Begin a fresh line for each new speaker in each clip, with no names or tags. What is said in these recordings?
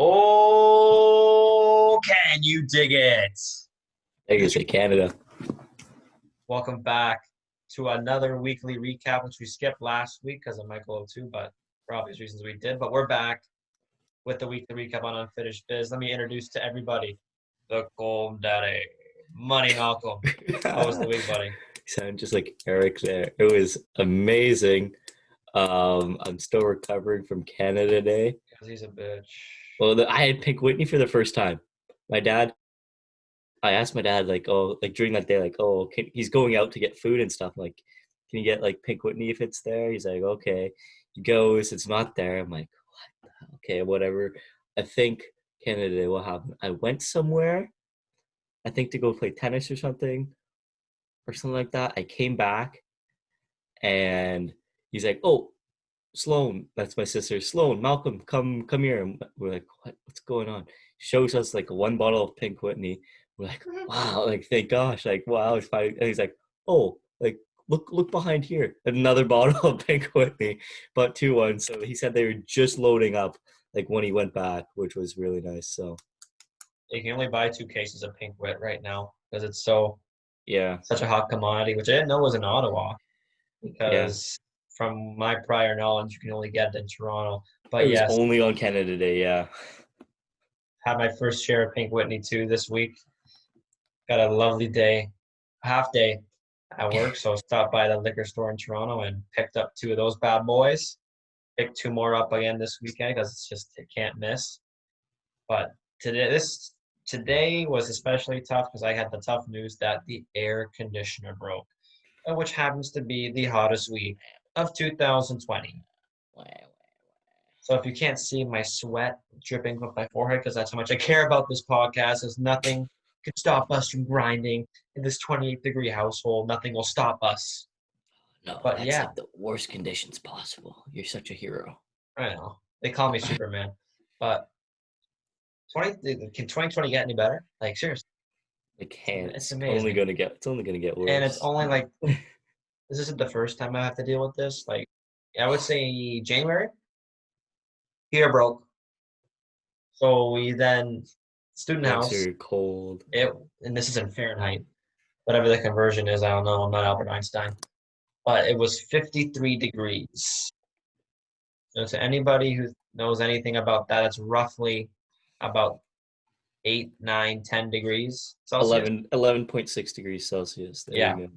Oh, can you dig it?
I can say Canada.
Welcome back to another weekly recap, which we skipped last week because of Michael O2, but for obvious reasons we did. But we're back with the weekly recap on Unfinished Biz. Let me introduce to everybody the Gold Daddy, Money Malcolm. How was the week, buddy?
Sound just like Eric there. It was amazing. I'm still recovering from Canada Day.
Because he's a bitch.
Well, I had Pink Whitney for the first time. My dad, I asked my dad, like, oh, like during that day, like, oh, he's going out to get food and stuff. Like, can you get like Pink Whitney if it's there? He's like, okay. He goes, it's not there. I'm like, okay, whatever. I think Canada Day will happen. I went somewhere, I think to go play tennis or something like that. I came back and he's like, "Oh, Sloan, that's my sister. Sloan, Malcolm, come here." And we're like, what's going on? Shows us like one bottle of Pink Whitney. We're like, wow, like thank gosh, like wow, it's fine. And he's like, oh, like look behind here, another bottle of Pink Whitney, but 2-1. So he said they were just loading up like when he went back, which was really nice. So
You can only buy 2 cases of Pink Wit right now because it's so
yeah,
such a hot commodity, which I didn't know was in Ottawa.
yeah.
Because from my prior knowledge, you can only get it in Toronto.
It
But
was
yes,
only on Canada Day, yeah.
had my first share of Pink Whitney too this week. Got a lovely day, half day at work. So stopped by the liquor store in Toronto and picked up 2 of those bad boys. Picked 2 more up again this weekend because it's just it can't miss. But today was especially tough because I had the tough news that the air conditioner broke, which happens to be the hottest week of 2020. So if you can't see my sweat dripping from my forehead, because that's how much I care about this podcast, is nothing could stop us from grinding in this 28-degree household. Nothing will stop us.
No,
But
that's
yeah,
like the worst conditions possible. You're such a hero.
I know. They call me Superman. But 2020 get any better? Like seriously,
It can't.
it's
Only
amazing.
gonna get. It's only gonna get
And it's
worse.
only like this isn't the first time I have to deal with this. Like I would say January, heater broke. So we then student house.
Winter, cold.
It and this is in Fahrenheit. Whatever the conversion is, I don't know. I'm not Albert Einstein. But it was 53 degrees. So to anybody who knows anything about that, it's roughly about 8, 9, 10 degrees Celsius.
11.6 degrees Celsius. There
Yeah,
you go.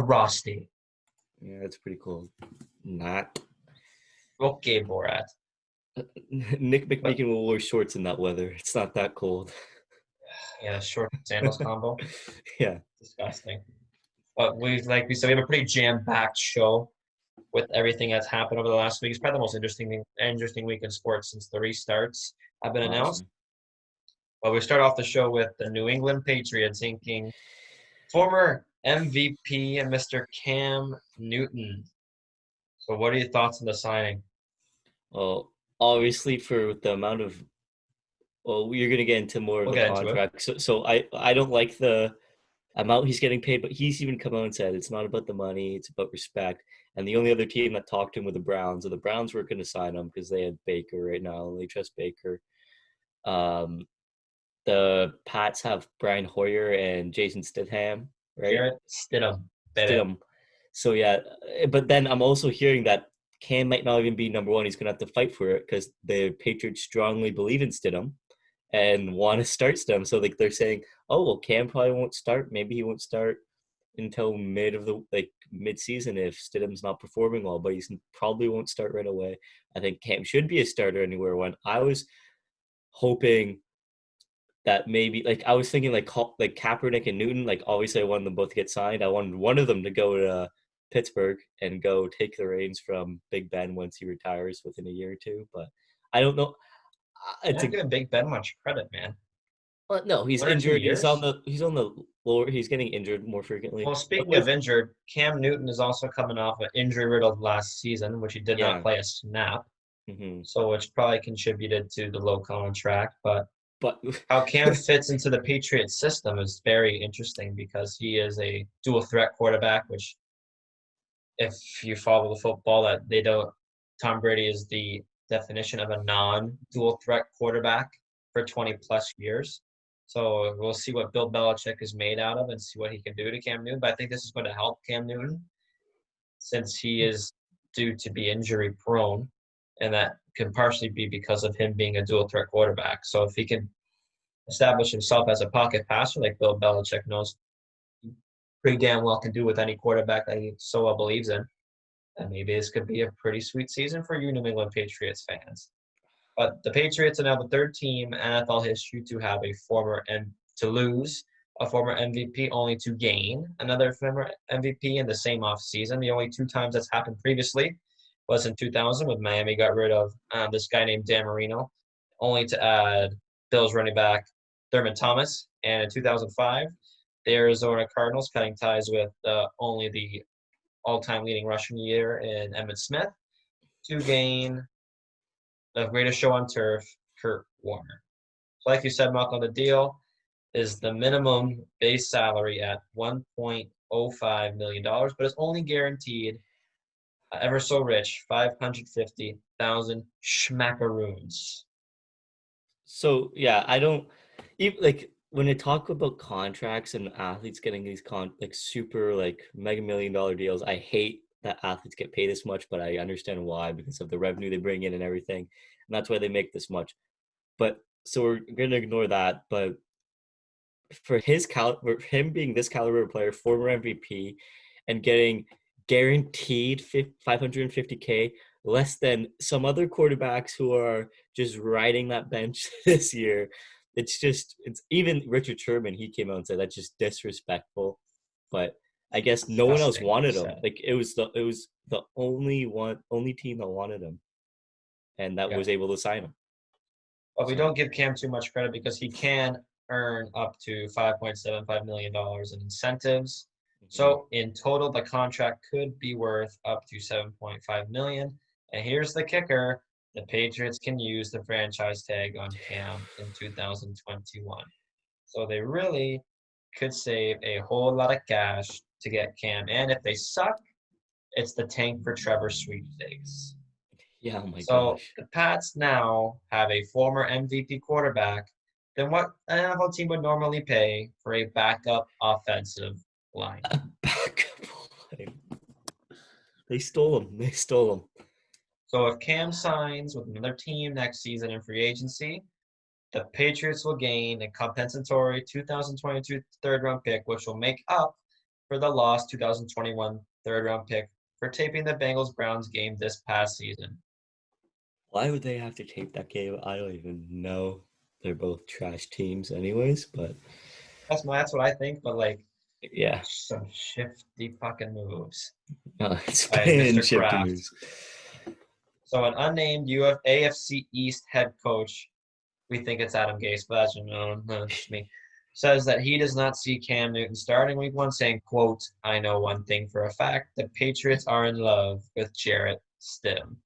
frosty.
Yeah, that's pretty cold. Not.
Okay, Borat.
Nick
But
McMeekin will wear shorts in that weather. It's not that cold.
yeah, short sandals combo.
Yeah.
Disgusting. But like we said, we have a pretty jam-packed show with everything that's happened over the last week. It's probably the most interesting week in sports since the restarts have been announced.
Awesome.
Well, we start off the show with the New England Patriots inking former MVP and Mr. Cam Newton. So, what are your thoughts on the signing?
Well, obviously for the amount of well, you're gonna get into more of
We'll
the
get into it.
contract. So I don't like the amount he's getting paid, but he's even come out and said it's not about the money, it's about respect. And the only other team that talked to him were the Browns, and the Browns weren't going to sign him because they had Baker right now, and they trust Baker. Um, the Pats have Brian Hoyer and Jason Stidham, right?
Jarrett Stidham, baby.
Stidham. So yeah, but then I'm also hearing that Cam might not even be number one. He's going to have to fight for it because the Patriots strongly believe in Stidham and want to start Stidham. So like they're saying, oh well, Cam probably won't start. Maybe he won't start until mid season if Stidham's not performing well, but he probably won't start right away. I think Cam should be a starter anywhere. When I was hoping that maybe like I was thinking like Kaepernick and Newton, like obviously I wanted them both to get signed. I wanted one of them to go to Pittsburgh and go take the reins from Big Ben once he retires within a year or two. But I don't know.
You're
It's
not
a
giving Big Ben much credit, man.
well, no, he's
1 or 2
injured.
years?
He's on the lower. He's getting injured more frequently.
Well,
But
speaking of
with
injured, Cam Newton is also coming off an injury-riddled last season, which he did not
yeah,
play a snap.
hmm
So, which probably contributed to the low contract. But
but
how Cam fits into the Patriots system is very interesting because he is a dual threat quarterback, which if you follow the football that they don't Tom Brady is the definition of a non-dual threat quarterback. for 20 plus years. So we'll see what Bill Belichick is made out of and see what he can do to Cam Newton. But I think this is going to help Cam Newton since he is due to be injury prone, and that can partially be because of him being a dual threat quarterback. So if he can establish himself as a pocket passer like Bill Belichick knows pretty damn well can do with any quarterback that he so well believes in, and maybe this could be a pretty sweet season for you New England Patriots fans. But the Patriots are now the third team in NFL history to have a former and to lose a former MVP, only to gain another former MVP in the same offseason. The only two times that's happened previously was in 2000 when Miami got rid of this guy named Dan Marino, only to add Bills running back Thurman Thomas. And in 2005, the Arizona Cardinals cutting ties with only the all-time leading rushing year in Emmitt Smith to gain the greatest show on turf, Kurt Warner. So like you said, Malcolm, the deal is the minimum base salary at $1.05 million, but it's only guaranteed ever so rich 550,000 schmackaroons.
So yeah, I don't even like when they talk about contracts and athletes getting these like super like mega $1 million deals. I hate that athletes get paid this much, but I understand why because of the revenue they bring in and everything, and that's why they make this much. But so we're gonna ignore that. But for for him being this caliber of player, former MVP, and getting guaranteed 550K, less than some other quarterbacks who are just riding that bench this year. It's even Richard Sherman, he came out and said that's just disrespectful. But I guess no one else
Disgusting, he
wanted him.
said.
Like it was the only team that wanted him and that
Yeah.
was able to sign him.
But we
So
don't give Cam too much credit because he can earn up to $5.75 million in incentives.
mhm.
So in total, the contract could be worth up to $7.5 million. And here's the kicker: the Patriots can use the franchise tag on Cam in 2021. So they really could save a whole lot of cash to get Cam. And if they suck, it's the tank for Trevor sweepstakes.
Yeah, oh my
So
gosh.
the Pats now have a former MVP quarterback than what an NFL team would normally pay for a backup offensive
A
lineman.
backup line. They stole him. They stole him.
So if Cam signs with another team next season in free agency, the Patriots will gain a compensatory 2022 third round pick, which will make up for the lost 2021 third round pick for taping the Bengals Browns game this past season.
Why would they have to tape that game? I don't even know. They're both trash teams, anyways. But
That's what I think, but like
yeah,
some shifty fucking moves
it's
by
been
Mr.
shifty
Kraft.
moves.
So an unnamed AFC East head coach, we think it's Adam Gase, but that's no, that's just me, says that he does not see Cam Newton starting week one, saying, quote, I know one thing for a fact, the Patriots are in love with Jarrett Stidham.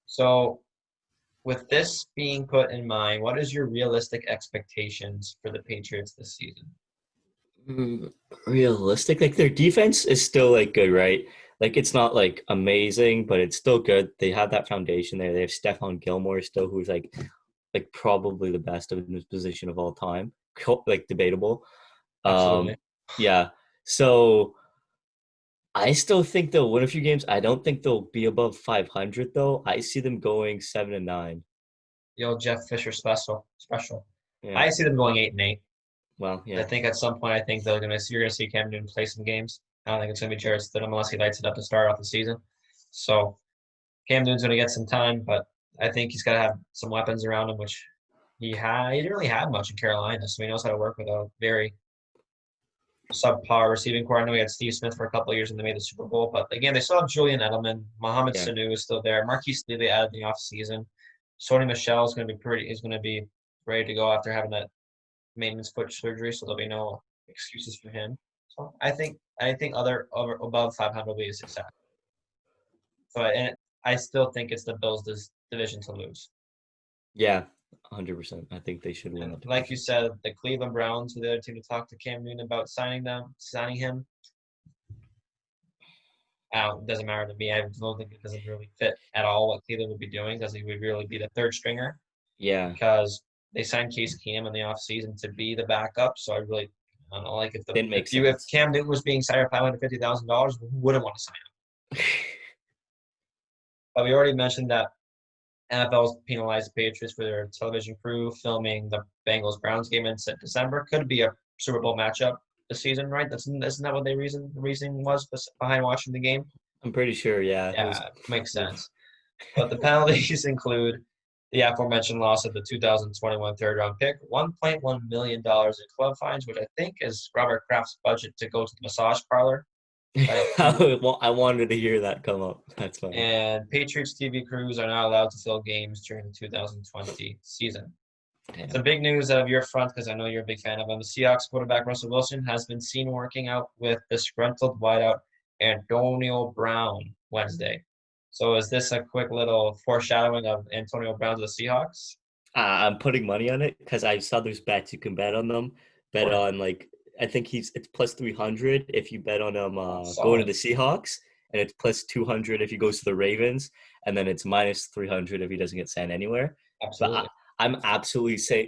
So with this being put in mind, what is your realistic expectations for the Patriots this season?
Realistic, like their defense is still like good, right? Like it's not like amazing, but it's still good. They have that foundation there. They have Stephon Gilmore still, who's like probably the best of his position of all time, like debatable.
Absolutely.
Yeah. So I still think they'll win a few games. I don't think they'll be above 500 though. I see them going 7-9.
The old Jeff Fisher special.
Yeah.
I see them going 8-8.
Well,
I
yeah.
think at some point, I think you're gonna see Cam Newton play some games. I don't think it's gonna be Jarrett Stidham unless he lights it up to start off the season. So Cam Newton's gonna get some time, but I think he's got to have some weapons around him, which he didn't really have much in Carolina, so he knows how to work with a very subpar receiving core. I know we had Steve Smith for a couple of years and they made the Super Bowl, but again, they still have Julian Edelman, Mohamed
Yeah.
Sanu is still there, Marquise Lee they added in the offseason. Sony Michelle is going to be ready to go after having that maintenance foot surgery, so there'll be no excuses for him. So I think other above 500 will be a success. So and I still think it's the Bills' division to lose.
Yeah. 100%. I think they should win
And
that
like you
division.
said, the Cleveland Browns were the other team to talk to Cam Newton about signing him. Doesn't matter to me. I don't think it doesn't really fit at all what Cleveland would be doing because he would really be the third stringer
Yeah.
because they signed Case Keenum in the offseason to be the backup. So I really I don't know, like
Didn't make
if
sense.
Cam Newton was being signed for $550,000, who wouldn't want to sign him? But we already mentioned that NFL's penalized the Patriots for their television crew filming the Bengals Browns game in December. Could be a Super Bowl matchup this season, right? Isn't that what the reason was behind watching the game?
I'm pretty sure, yeah. It was
Yeah, makes sense. But the penalties include the aforementioned loss of the 2021 third-round pick, $1.1 million in club fines, which I think is Robert Kraft's budget to go to the massage parlor.
Well, I wanted to hear that come up. That's funny.
And Patriots TV crews are not allowed to fill games during the 2020 season.
Damn.
Some big news out of your front, because I know you're a big fan of him. The Seahawks quarterback Russell Wilson has been seen working out with disgruntled wideout Antonio Brown Wednesday. So is this a quick little foreshadowing of Antonio Brown to the Seahawks?
I'm putting money on it because I saw there's bets you can bet on them. Bet on like I think it's plus 300 if you bet on him going to the Seahawks, and it's plus 200 if he goes to the Ravens, and then it's minus 300 if he doesn't get signed anywhere.
Absolutely.
But I'm absolutely saying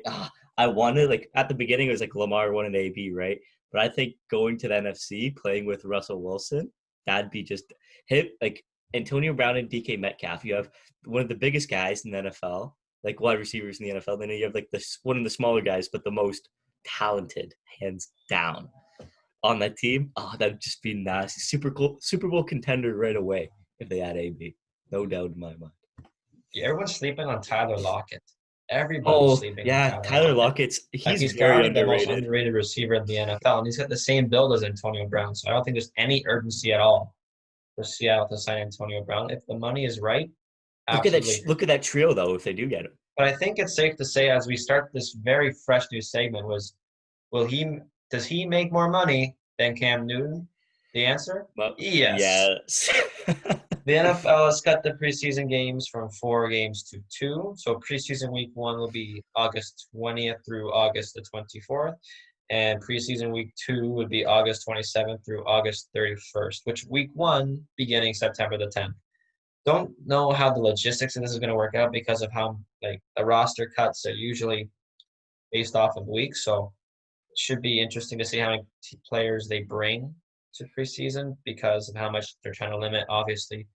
I wanted, like, at the beginning it was like Lamar won an AB, right? But I think going to the NFC playing with Russell Wilson, that'd be just hit like Antonio Brown and DK Metcalf. You have one of the biggest guys in the NFL, like wide receivers in the NFL. Then you have like one of the smaller guys, but the most talented, hands down, on that team. Oh, that'd just be nasty. Super cool, Super Bowl contender right away if they had AB. No doubt in my mind.
Yeah, everyone's sleeping on Tyler Lockett. Everybody's
Oh
sleeping on
yeah,
Tyler
Tyler
Lockett.
Lockett's
Like
he's
he's got
very
to be the most
underrated.
underrated receiver in the NFL, and he's got the same build as Antonio Brown. So I don't think there's any urgency at all for Seattle to sign Antonio Brown. If the money is right, absolutely.
Look at that trio though. If they do get him,
But I think it's safe to say, as we start this very fresh new segment, will he does he make more money than Cam Newton? The answer?
well,
Yes.
yes.
The NFL has cut the preseason games from 4 games to 2. So preseason week 1 will be August 20th through August the 24th. And preseason week 2 would be August 27th through August 31st, which week 1 beginning September the 10th. Don't know how the logistics of this is going to work out because of how like the roster cuts are usually based off of weeks. So it should be interesting to see how many players they bring to preseason because of how much they're trying to limit, obviously,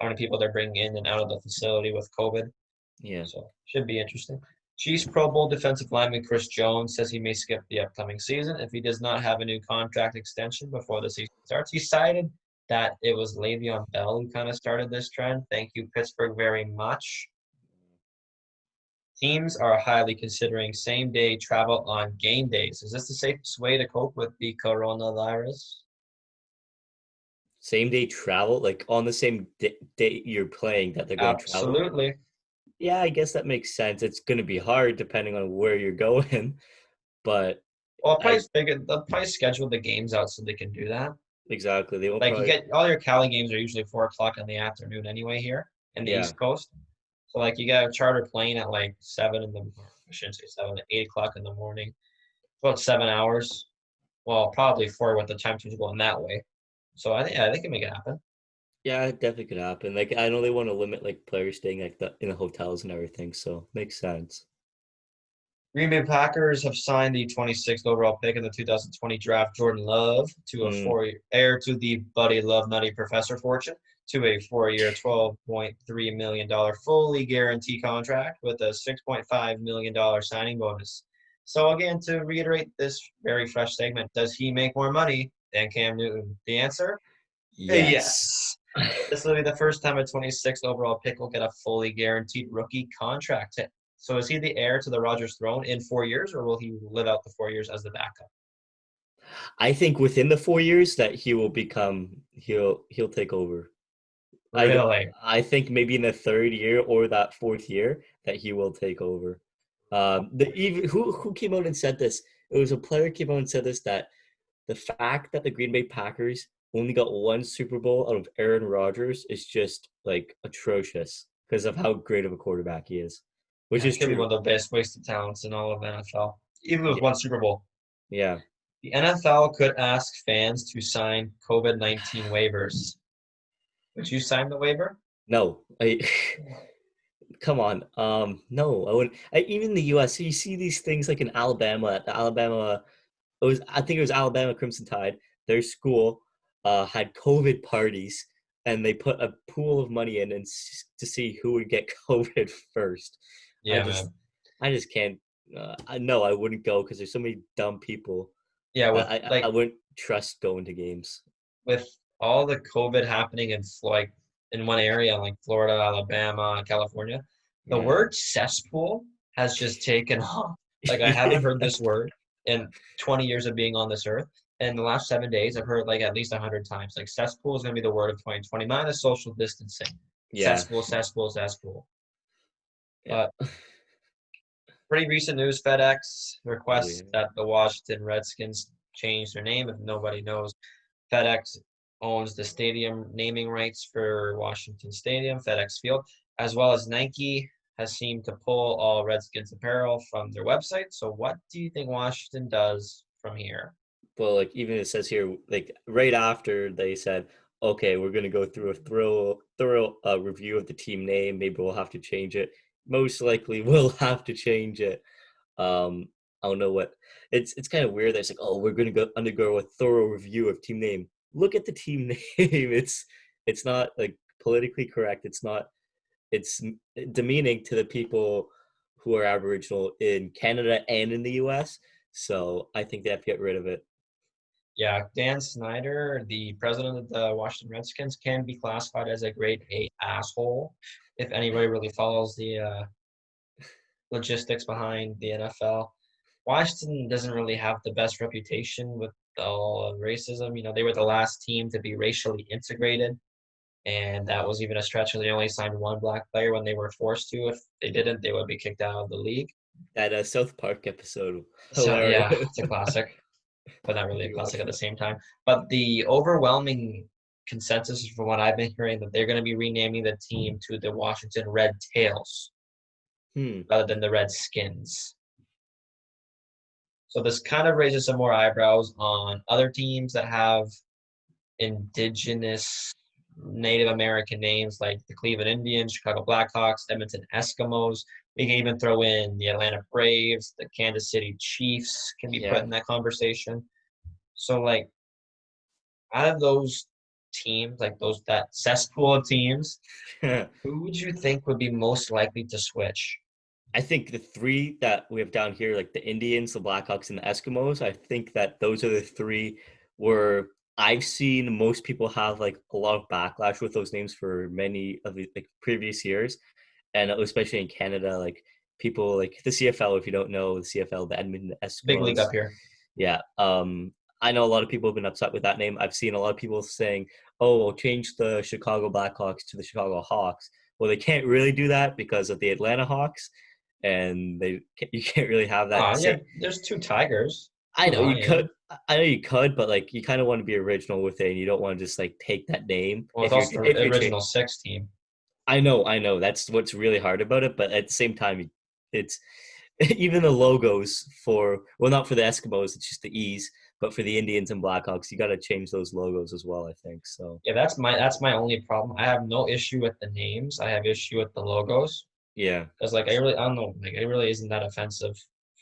how many people they're bringing in and out of the facility with COVID.
Yeah.
So should be interesting. Chiefs Pro Bowl defensive lineman Chris Jones says he may skip the upcoming season if he does not have a new contract extension before the season starts. He cited that it was Le'Veon Bell who kind of started this trend. Thank you, Pittsburgh, very much. Teams are highly considering same-day travel on game days. Is this the safest way to cope with the coronavirus?
Same day travel, like on the same day you're playing, that they're going to travel.
Absolutely.
Yeah, I guess that makes sense. It's going to be hard depending on where you're going, but
Well,
I
they'll probably schedule the games out so they can do that.
exactly they will
Like you
probably
get all your Cali games are usually 4 o'clock in the afternoon anyway here in the
yeah.
East Coast. So like you got a charter plane at like 7 in the I shouldn't say 7, 8 o'clock in the morning. About 7 hours. Well, probably 4 with the time change going that way. So I think they can make it happen.
Yeah, it definitely could happen. Like I know they want to limit like players staying like in the hotels and everything, so makes sense.
Green Bay Packers have signed the 26th overall pick in the 2020 draft, Jordan Love, to a
Mm.
heir to the Buddy Love Nutty Professor fortune, to a 4-year, $12.3 million fully guaranteed contract with a $6.5 million signing bonus. So again, to reiterate this very fresh segment, does he make more money than Cam Newton? The answer?
Yes.
Yes. This will be the first time a 26th overall pick will get a fully guaranteed rookie contract. So is he the heir to the Rodgers throne in 4 years, or will he live out the 4 years as the backup?
I think within the 4 years that he'll take over.
Really?
I think maybe in the third year or that fourth year that he will take over. Who came out and said this? It was a player came out and said this, that the fact that the Green Bay Packers only got one Super Bowl out of Aaron Rodgers is just like atrocious because of how great of a quarterback he is, which
Yeah,
is
it could be
true.
one of the best wasted talents in all of NFL, even with
Yeah,
one Super Bowl.
yeah.
The NFL could ask fans to sign COVID-19 waivers. Would you sign the waiver?
No, Come on. No, I wouldn't. Even the U.S. You see these things like in Alabama. The Alabama, I think it was Alabama Crimson Tide. Their school had COVID parties, and they put a pool of money in to see who would get COVID first. I
Yeah,
just,
man.
I just can't. No, I wouldn't go because there's so many dumb people.
Yeah,
I,
with
I wouldn't trust going to games.
with all the COVID happening in like in one area, like Florida, Alabama, California, the
Yeah.
word cesspool has just taken off. Like I haven't heard this word in 20 years of being on this earth. In the last 7 days, I've heard like at least 100 times. Like cesspool is going to be the word of 2020 minus social distancing.
Yeah.
Cesspool, cesspool, cesspool.
Yeah.
But pretty recent news, FedEx
Oh
requests
yeah.
that the Washington Redskins change their name. If nobody knows, FedEx owns the stadium naming rights for Washington Stadium, FedEx Field, as well as Nike has seemed to pull all Redskins apparel from their website. So, what do you think Washington does from here?
Well, like even it says here, like right after they said, okay, we're gonna go through a thorough review of the team name. Maybe we'll have to change it. Most likely, we'll have to change it. I don't know what. It's kind of weird. That it's like, oh, we're gonna go undergo a thorough review of team name. Look at the team name. It's not like politically correct. It's not. It's demeaning to the people who are Aboriginal in Canada and in the U.S. So I think they have to get rid of it.
Yeah, Dan Snyder, the president of the Washington Redskins, can be classified as a grade A asshole if anybody really follows the logistics behind the NFL. Washington doesn't really have the best reputation with all of racism. You know, they were the last team to be racially integrated, and that was even a stretch where they only signed one black player when they were forced to. If they didn't, they would be kicked out of the league.
That South Park episode,
So yeah,
hilarious.
it's a classic, but not really a
You
classic
watch
at the
that?
same time. But the overwhelming consensus from what I've been hearing that they're going to be renaming the team to the Washington Red Tails
Hmm.
rather than the Redskins. So this kind of raises some more eyebrows on other teams that have indigenous Native American names like the Cleveland Indians, Chicago Blackhawks, Edmonton Eskimos. We can even throw in the Atlanta Braves, the Kansas City Chiefs can be put
Yeah.
in that conversation. So like out of those teams, like those that cesspool of teams, who would you think would be most likely to switch?
I think the three that we have down here, like the Indians, the Blackhawks, and the Eskimos, I think that those are the three where I've seen most people have like a lot of backlash with those names for many of the like previous years, and especially in Canada, like people like the CFL. If you don't know the CFL, the Edmonton
Big league
Eskimos.
up here.
Yeah. I know a lot of people have been upset with that name. I've seen a lot of people saying, "Oh, we'll change the Chicago Blackhawks to the Chicago Hawks." Well, they can't really do that because of the Atlanta Hawks, and you can't really have that
Yeah,
same.
there's two tigers,
I
two
know you could.
lions.
I know you could, but like you kind of want to be original with it, and you don't want to just like take that name
Well, it's also
if
the
you're changing.
original six team.
I know. That's what's really hard about it. But at the same time, it's even the logos for well, not for the Eskimos. It's just the E's. But for the Indians and Blackhawks, you got to change those logos as well. I think so.
Yeah, that's my only problem. I have no issue with the names. I have issue with the logos.
Yeah,
Because like I don't know, like it really isn't that offensive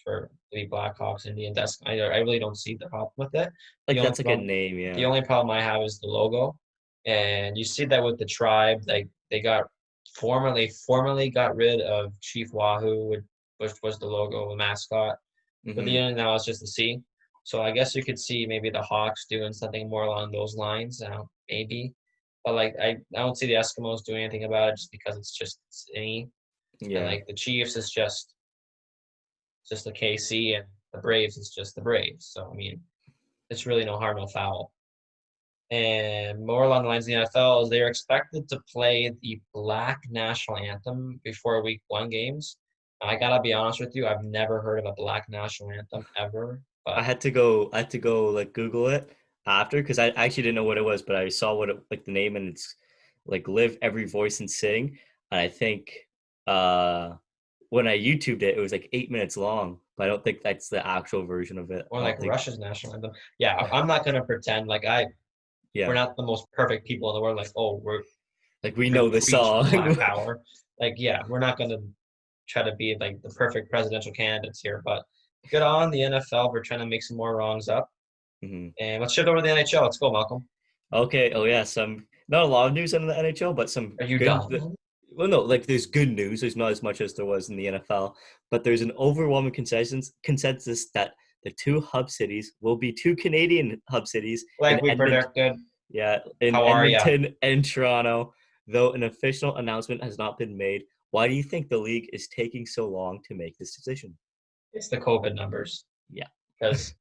for the Blackhawks, Indians. I really don't see the problem with it. The
like
only
that's a good
problem
name.
the
Yeah.
only problem I have is the logo. And you see that with the tribe, like they got formerly got rid of Chief Wahoo, which was the logo, the mascot. But the
Hmm.
end now it's just a C. So I guess you could see maybe the Hawks doing something more along those lines. Maybe. But like I don't see the Eskimos doing anything about it just because it's an E. And
Yeah.
like the Chiefs is just the KC, and the Braves is just the Braves. So I mean, it's really no harm, no foul. And more along the lines of the NFL is they are expected to play the Black National Anthem before Week 1 games. I gotta be honest with you, I've never heard of a Black National Anthem ever,
I
but
had to go. I had to go like Google it after because I actually didn't know what it was, but I saw what it like the name and it's like live every voice and sing. And I think uh when I YouTubed it, it was like 8 minutes long, but I don't think that's the actual version of it.
or
I
like
don't think.
Russia's national anthem. Yeah, I'm not gonna pretend like we're
Yeah.
not the most perfect people in the world. Like, oh,
Like we know the
preach Black
song.
power. Like, yeah, we're not going to try to be like the perfect presidential candidates here, but good on the NFL for trying to make some more wrongs up.
Mhm.
And let's shift over to the NHL. Let's go, Malcolm.
Okay. Oh yeah. Some not a lot of news in the NHL, but some
Are you
good.
done?
Well, no, like there's good news. There's not as much as there was in the NFL, but there's an overwhelming consensus that the two hub cities will be two Canadian hub cities in
Like we
Edmonton.
predicted.
Yeah, in
How are ya?
Edmonton and Toronto. Though an official announcement has not been made, why do you think the league is taking so long to make this decision?
It's the COVID numbers.
Yeah.
Because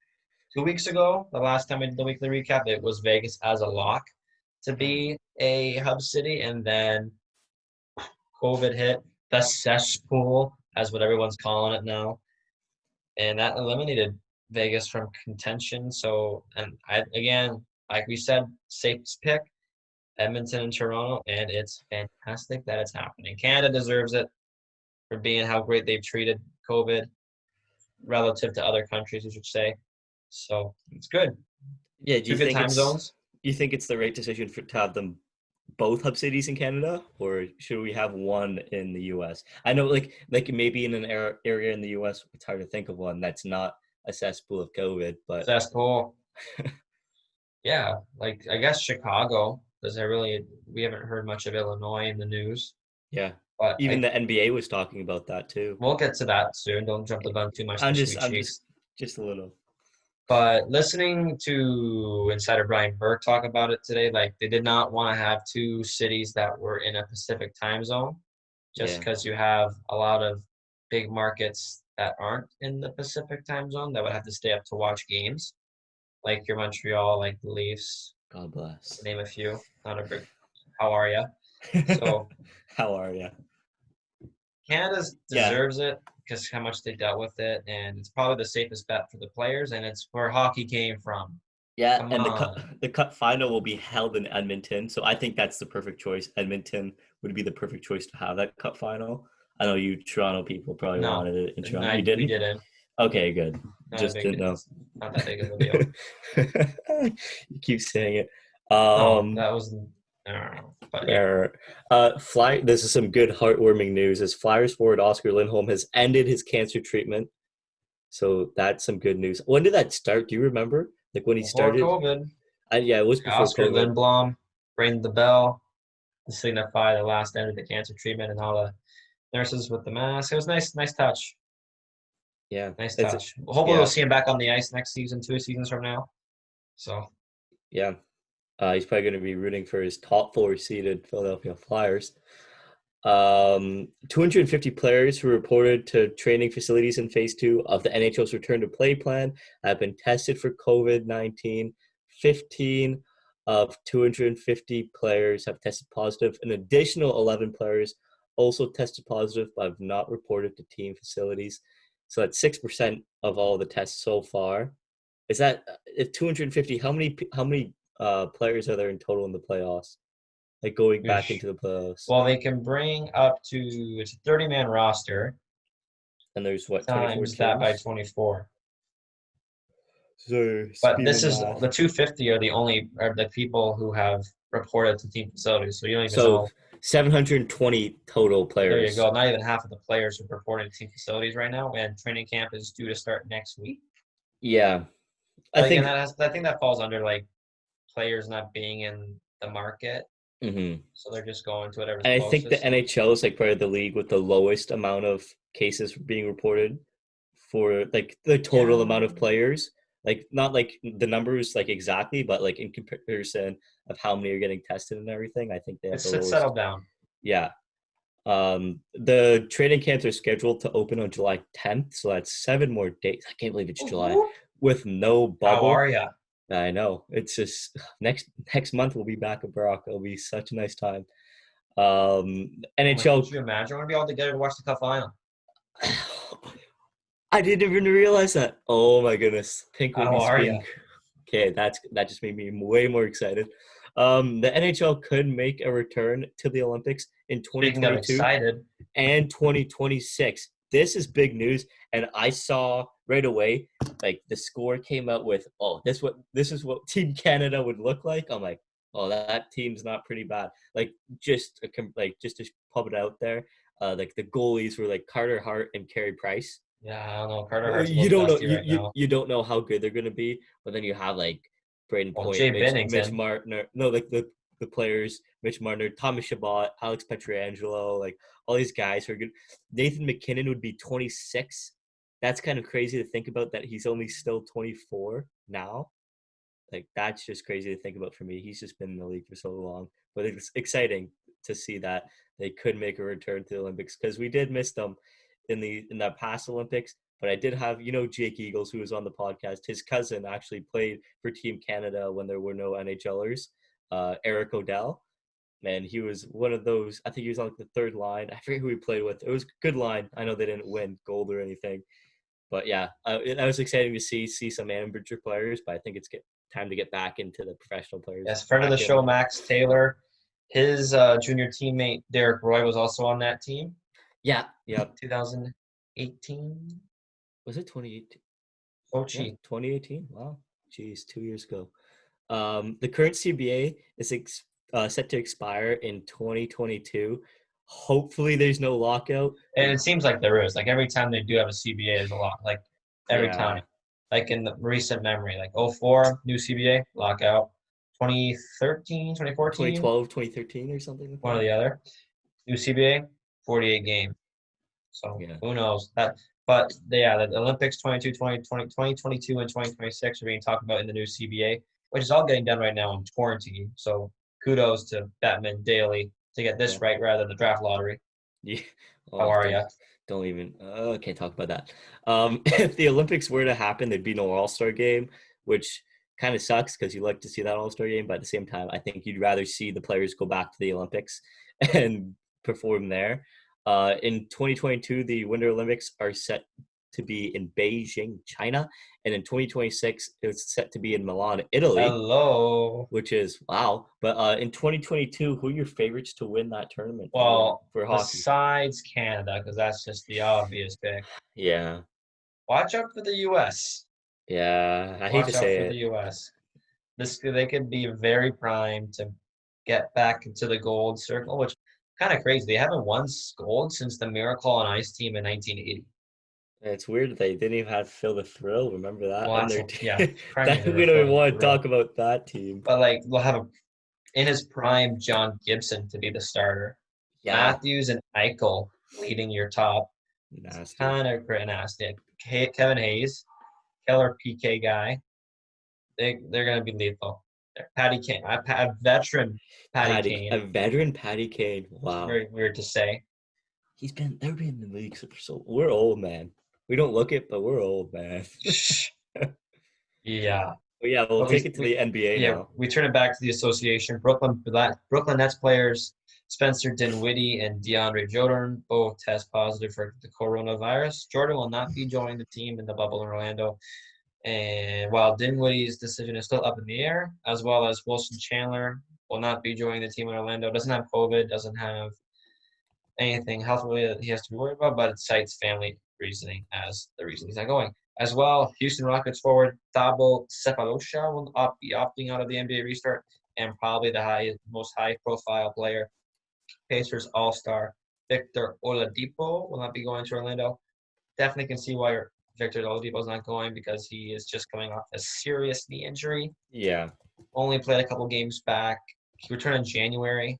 2 weeks ago, the last time we did the weekly recap, it was Vegas as a lock to be a hub city, and then COVID hit, the cesspool, as what everyone's calling it now, and that eliminated Vegas from contention. So, and I again, like we said, safest pick, Edmonton and Toronto, and it's fantastic that it's happening. Canada deserves it for being how great they've treated COVID relative to other countries, I should say. So it's good.
Yeah, do
Two
you
good
think
time
it's
zones.
you think it's the right decision to have them both hub cities in Canada, or should we have one in the U.S.? I know, like maybe in an area in the U.S., it's hard to think of one that's not a cesspool of COVID, but
Cesspool. Yeah, like I guess Chicago. Does I really? We haven't heard much of Illinois in the news,
yeah,
but
even
I
the NBA was talking about that too.
we'll get to that soon. Don't jump the gun too much,
I'm
the
just,
sweet
I'm just,
cheeks.
just a little.
But listening to Insider Brian Burke talk about it today, like they did not want to have two cities that were in a Pacific time zone, just
Yeah,
because you have a lot of big markets that aren't in the Pacific time zone that would have to stay up to watch games, like your Montreal, like the Leafs,
God
to
bless.
name a few. Not a big. How are you? So
How are you?
Canada
Yeah,
deserves it because how much they dealt with it, and it's probably the safest bet for the players, and it's where hockey came from.
yeah,
Come
and
on.
the cup final will be held in Edmonton, so I think that's the perfect choice. Edmonton would be the perfect choice to have that cup final. I know you Toronto people probably
No,
wanted it in Toronto.
no,
You
we
didn't?
didn't.
Okay, good.
Not a
Just
big.
didn't know.
It's not that big of a deal.
You keep saying it.
No, that was. I don't know, but yeah.
This is some good heartwarming news. As Flyers forward Oscar Lindholm has ended his cancer treatment, so that's some good news. When did that start? Do you remember? Like when he
Before
started?
COVID,
Yeah, it was before
Oscar
COVID.
Lindblom rang the bell to signify the last end of the cancer treatment, and all the nurses with the mask. It was nice, nice touch.
Yeah,
Nice
it's
touch. Hopefully, we'll
yeah,
see him back on the ice next season, 2 seasons from now. So
yeah. He's probably going to be rooting for his top four seeded Philadelphia Flyers. 250 players who reported to training facilities in phase two of the NHL's return to play plan have been tested for COVID-19. 15 of 250 players have tested positive. An additional 11 players also tested positive but have not reported to team facilities. So that's 6% of all the tests so far. Is that if 250? How many players are there in total in the playoffs? Like going back
Oosh.
into the playoffs.
Well, they can bring up to it's a 30-man roster
And there's what, 24
times that by
teams?
24.
So
But
speed
this
of
is
math.
the 250 are the people who have reported to team facilities. So you don't even
So
know.
720 total
There you
players.
go. Not even half of the players are reported to team facilities right now, and training camp is due to start next week.
Yeah. I
But again,
think
I think that falls under like players not being in the market,
mhm.
so they're just going to whatever's
And I think the
closest.
NHL is like probably the league with the lowest amount of cases being reported for like the total
Yeah,
amount of players. Like not like the numbers like exactly, but like in comparison of how many are getting tested and everything, I think they have the
it's
lowest.
settled down.
Yeah. The training camps are scheduled to open on July 10th, so that's 7 more days. I can't believe it's July
Woo-hoo.
with no
How
bubble.
are ya?
I know. It's just next month we'll be back at Brock. It'll be such a nice time.
Oh my, could
NHL.
you imagine? I want to be all together to watch the Cup final.
I didn't even realize that. Oh my goodness, Pink
How
Whitney's
are
being
ya?
okay. That just made me way more excited. The NHL could make a return to the Olympics in
Speaking of
2022
excited,
and 2026. This is big news, and I saw right away like the score came out with, oh, this is what Team Canada would look like. I'm like, Oh, that team's not pretty bad. Like just to pub it out there, like the goalies were like Carter Hart and Carey Price.
Yeah, I don't know. Carter
Well,
Hart's a
you
little
don't know
dusty right now.
you don't know how good they're gonna be, but then you have like Braden
Well,
Point,
Jay
Mitch
Bennington.
Martiner, no, like the players, Mitch Martiner, Thomas Chabot, Alex Pietrangelo, like all these guys who are good. Nathan McKinnon would be 26. That's kind of crazy to think about that he's only still 24 now. Like that's just crazy to think about for me. He's just been in the league for so long, but it's exciting to see that they could make a return to the Olympics because we did miss them in that past Olympics. But I did have Jake Eagles, who was on the podcast. His cousin actually played for Team Canada when there were no NHLers. Eric Odell, and he was one of those. I think he was on like the third line. I forget who he played with. It was a good line. I know they didn't win gold or anything, but yeah, that was exciting to see some amateur players. But I think it's time to get back into the professional players
Yes, friend of the
back in.
show, Max Taylor. His junior teammate Derek Roy was also on that team.
Yeah, yeah.
2018.
Was it 2018?
Oh,
Yeah,
gee.
2018. Wow, geez, 2 years ago. The current CBA is set to expire in 2022. Hopefully, there's no lockout.
And it seems like there is. Like every time they do have a CBA, there's a lot. Like every
Yeah,
time. Like in the recent memory, like 04, new CBA, lockout. 2013, 2014,
2012, 2013, or something like
one or
that.
the other. New CBA, 48 games. So
Yeah,
who knows that? But yeah, the Olympics 2022 and 2026 are being talked about in the new CBA, which is all getting done right now in quarantine. So kudos to Batman Daly to get
yeah,
this right rather than the draft lottery.
yeah.
How
Oh,
are you?
don't even. Can't talk about that. If the Olympics were to happen, there'd be no All Star game, which kind of sucks because you like to see that All Star game. But at the same time, I think you'd rather see the players go back to the Olympics and perform there. In 2022, the Winter Olympics are set to be in Beijing, China, and in 2026, it's set to be in Milan, Italy,
Hello.
which is wow. But in 2022, who are your favorites to win that tournament
Well,
for hockey?
besides Canada, because that's just the obvious pick.
Yeah,
Watch out for the U.S.
yeah. I hate to
Watch out
say
for the
it.
U.S. They could be very primed to get back into the gold circle, which kind of crazy. They haven't won gold since the Miracle on Ice team in 1980.
It's weird that they didn't even have Phil the Thrill. Remember that?
Well,
And
that's
their
yeah,
team.
crying
That
into
we
the
don't even
field
want
for
to talk
real.
about that team.
But like we'll have in his prime John Gibson to be the starter.
Yeah,
Matthews and Eichel leading your top. It's
nasty.
kind of nasty. Kevin Hayes, killer PK guy. They're gonna be lethal. Patty Kane, a veteran Patty
A
Kane.
veteran Patty Kane.
It's
Wow,
very weird to say.
they've been in the league for so. We're old, man. We don't look it, but we're old, man.
Yeah,
But yeah, we'll
but
take it to the NBA now.
we turn it back to the association. Brooklyn Nets players Spencer Dinwiddie and DeAndre Jordan both test positive for the coronavirus. Jordan will not be joining the team in the bubble in Orlando. And while Dinwiddie's decision is still up in the air, as well as Wilson Chandler will not be joining the team in Orlando, doesn't have COVID, doesn't have anything health related that he has to be worried about, but it cites family reasoning as the reason he's not going. As well, Houston Rockets forward Thabo Sefolosha will be opting out of the NBA restart, and probably the most high-profile player, Pacers All-Star Victor Oladipo will not be going to Orlando. Definitely can see why Victor Oladipo is not going because he is just coming off a serious knee injury.
Yeah,
Only played a couple games back. He returned in January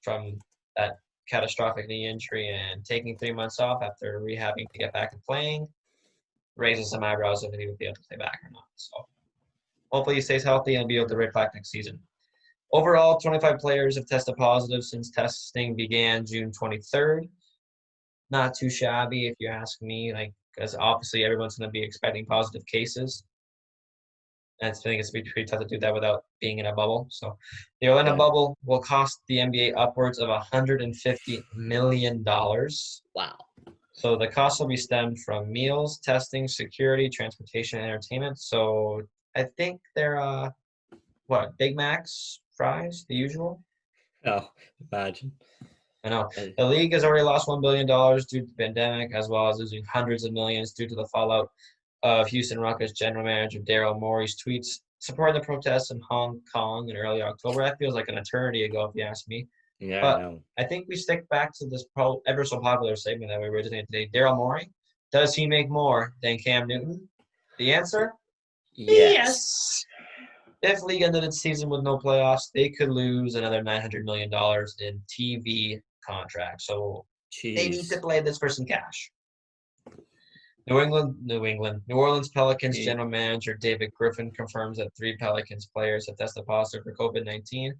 from that catastrophic knee injury and taking 3 months off after rehabbing to get back and playing raises some eyebrows if he would be able to play back or not. So hopefully he stays healthy and be able to right back next season. Overall, 25 players have tested positive since testing began June 23rd. Not too shabby if you ask me, like because obviously everyone's going to be expecting positive cases. And I think it's pretty tough to do that without being in a bubble. So the Orlando
yeah.
bubble will cost the NBA upwards of $150 million.
Wow.
So the cost will be stemmed from meals, testing, security, transportation, and entertainment. So I think they're Big Macs, fries, the usual.
Oh, imagine.
I know
Uh,
the league has already lost $1 billion due to the pandemic, as well as losing hundreds of millions due to the fallout of Houston Rockets general manager Daryl Morey's tweets supporting the protests in Hong Kong in early October. That feels like an eternity ago, if you ask me.
Yeah, I
But
know.
I think we stick back to this ever so popular segment that we originated today. Daryl Morey, does he make more than Cam Newton? The answer:
Yes.
yes. If league ended its season with no playoffs, they could lose another $900 million in TV contracts. So they need to
Jeez.
play this for some cash. New Orleans Pelicans
Eh,
general manager David Griffin confirms that 3 Pelicans players have tested positive for COVID-19.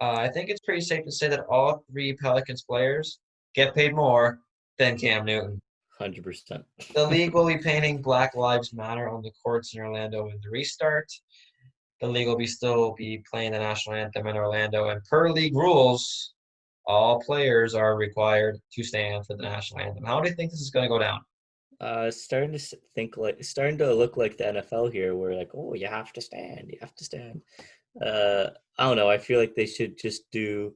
I think it's pretty safe to say that all 3 Pelicans players get paid more than Cam Newton.
100%.
The league will be painting Black Lives Matter on the courts in Orlando in the restart. The league will still be playing the national anthem in Orlando, and per league rules, all players are required to stand for the national anthem. How do you think this is going to go down?
Starting to think like, starting to look like the NFL here, where like, oh, you have to stand, you have to stand. I don't know. I feel like they should just do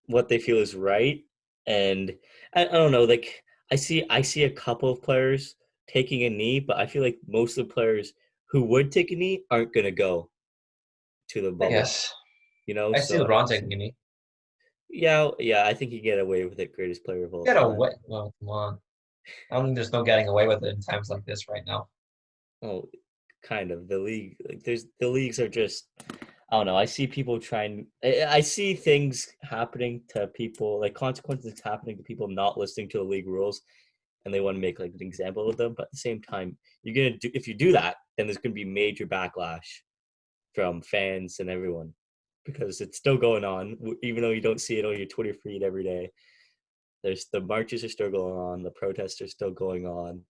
what they feel is right, and I don't know. Like, I see a couple of players taking a knee, but I feel like most of the players who would take a knee aren't gonna go to the
I
bubble.
guess.
You know,
I see
so
LeBron taking a knee.
yeah, yeah. I think you get away with it. Greatest player of all
Get
time.
away. Well, come on. I don't think there's no getting away with it in times like this right now.
Oh, kind of. The league, like, there's the leagues are just. I don't know. I see people trying. I see things happening to people, like consequences happening to people not listening to the league rules, and they want to make like an example of them. But at the same time, you're gonna do if you do that, then there's gonna be major backlash from fans and everyone because it's still going on, even though you don't see it on your Twitter feed every day. There's the marches are still going on, the protests are still going on,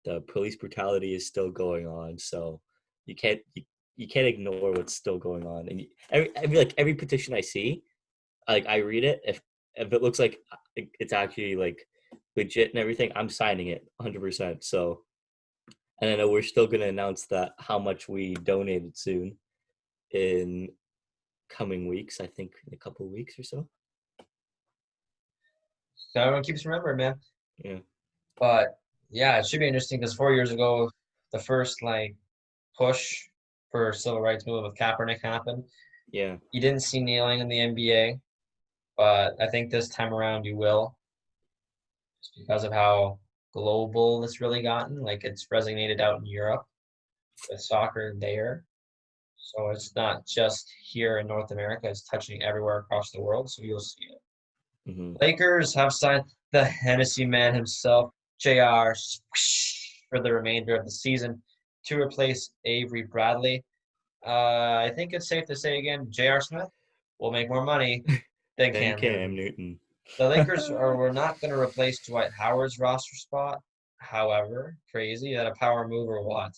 the police brutality is still going on. So you can't you can't ignore what's still going on. And every petition I see, like I read it. If it looks like it's actually like legit and everything, I'm signing it 100%. So, and I know we're still gonna announce that how much we donated soon in coming weeks. I think in a couple of weeks or so.
So everyone keeps remembering, man.
Yeah,
But yeah, it should be interesting because 4 years ago, the first push for civil rights movement with Kaepernick happened.
yeah,
You didn't see kneeling in the NBA, but I think this time around you will, just because of how global this really gotten. Like it's resonated out in Europe with soccer there. So it's not just here in North America, it's touching everywhere across the world. So you'll see it.
hmm,
Lakers have signed the Hennessy man himself, JR, for the remainder of the season to replace Avery Bradley. I think it's safe to say again, J.R. Smith will make more money than
then
Cam
Cam
Newton.
Newton.
The Lakers
The
were not going to replace Dwight Howard's roster spot. However, crazy that a power move or what?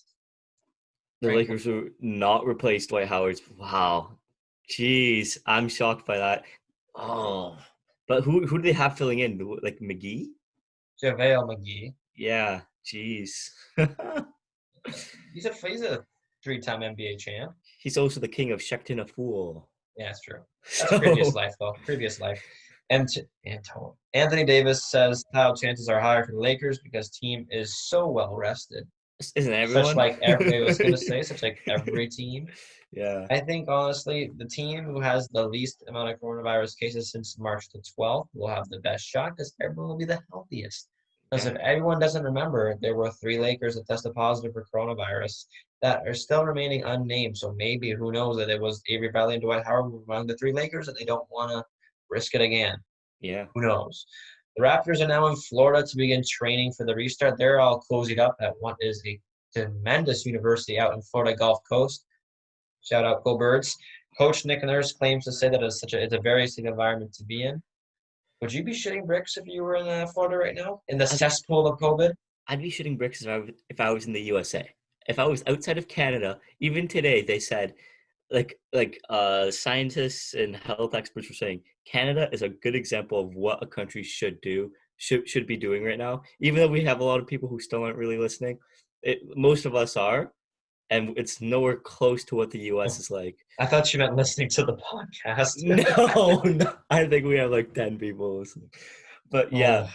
Frank,
Lakers were not replaced Dwight Howard. Wow, jeez, I'm shocked by that. Oh, but who do they have filling in? Like McGee?
JaVale McGee.
Yeah, jeez.
He's a 3-time NBA champ.
He's also the king of Shekton a fool.
Yeah, that's true. That's previous
So
life, though. Previous life. And Anthony Davis says title chances are higher for the Lakers because team is so well rested.
isn't
Such
everyone?
like every I was gonna say, such like every team.
Yeah,
I think honestly, the team who has the least amount of coronavirus cases since March the 12th will have the best shot because everyone will be the healthiest. Because if
yeah,
everyone doesn't remember, there were 3 Lakers that tested positive for coronavirus that are still remaining unnamed. So maybe who knows that it was Avery Bradley and Dwight Howard among the 3 Lakers and they don't want to risk it again.
yeah.
Who knows? The Raptors are now in Florida to begin training for the restart. They're all cozied up at what is a tremendous university out in Florida Gulf Coast. Shout out, Go Birds. Coach Nick Nurse claims to say that it's a very safe environment to be in. Would you be shitting bricks if you were in Florida right now in the
I'd be
cesspool of COVID?
I'd be shooting bricks if I was in the USA. If I was outside of Canada, even today, they said scientists and health experts were saying Canada is a good example of what a country should do should be doing right now. Even though we have a lot of people who still aren't really listening, most of us are, and it's nowhere close to what the US
Oh,
is like.
I thought you meant listening to the podcast.
No, no, I think we have like 10 people listening. But yeah,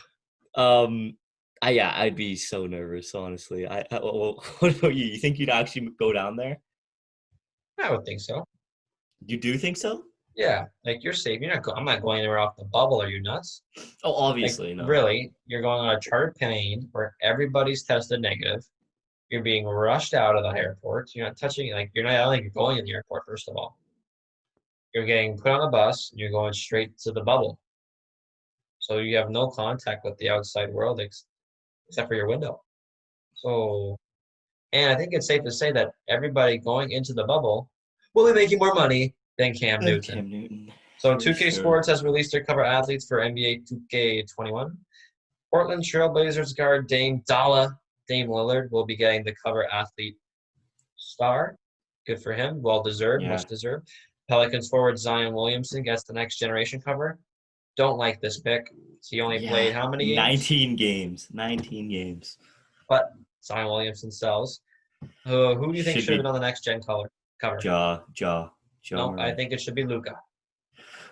Oh,
um, I'd be so nervous, honestly. What about you? You think you'd actually go down there?
I would think so.
You do think so?
Yeah, like you're safe. You're not. I'm not going anywhere off the bubble. Are you nuts?
Oh,
Like
obviously, no.
really, you're going on a chartered plane where everybody's tested negative. You're being rushed out of the airport. You're not touching. Like you're not. I don't think you're going in the airport. First of all, you're getting put on a bus. And you're going straight to the bubble. So you have no contact with the outside world except for your window. So, and I think it's safe to say that everybody going into the bubble will be making more money than Cam Newton.
Cam Newton,
So
for
2K
sure.
Sports has released their cover athletes for NBA 2K21. Portland Trailblazers guard Dame Lillard will be getting the cover athlete star. Good for him. Well deserved,
Yeah.
much deserved. Pelicans forward Zion Williamson gets the next generation cover. Don't like this pick. He only
Yeah.
played how many games?
19 games. 19 games.
But Zion Williamson sells. Who do you think
Should
should have been
be
on the next gen cover?
Ja
No, I
Morant.
think it should be Luca.